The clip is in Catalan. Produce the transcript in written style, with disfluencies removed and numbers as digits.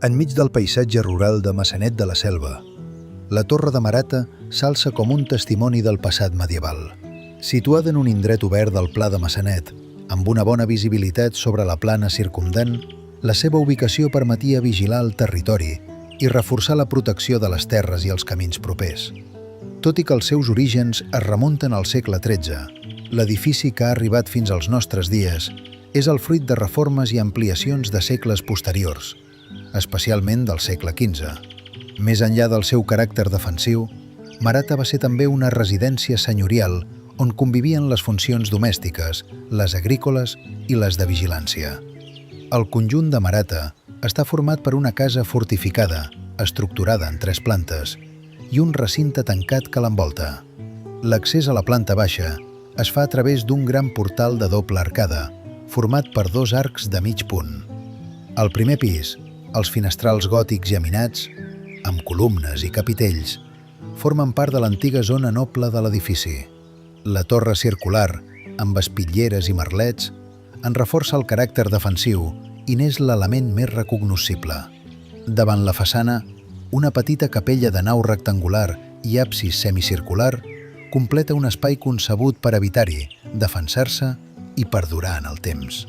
Enmig del paisatge rural de Maçanet de la Selva, la Torre de Marata s'alça com un testimoni del passat medieval. Situada en un indret obert del Pla de Maçanet, amb una bona visibilitat sobre la plana circumdant, la seva ubicació permetia vigilar el territori i reforçar la protecció de les terres i els camins propers. Tot i que els seus orígens es remunten al segle XIII, l'edifici que ha arribat fins als nostres dies és el fruit de reformes i ampliacions de segles posteriors, especialment del segle XV. Més enllà del seu caràcter defensiu, Marata va ser també una residència senyorial on convivien les funcions domèstiques, les agrícoles i les de vigilància. El conjunt de Marata està format per una casa fortificada, estructurada en 3 plantes, i un recinte tancat que l'envolta. L'accés a la planta baixa es fa a través d'un gran portal de doble arcada, format per 2 arcs de mig punt. Al primer pis, els finestrals gòtics geminats, amb columnes i capitells, formen part de l'antiga zona noble de l'edifici. La torre circular, amb espitlleres i merlets, en reforça el caràcter defensiu i n'és l'element més recognoscible. Davant la façana, una petita capella de nau rectangular i absis semicircular completa un espai concebut per habitar-hi, defensar-se i perdurar en el temps.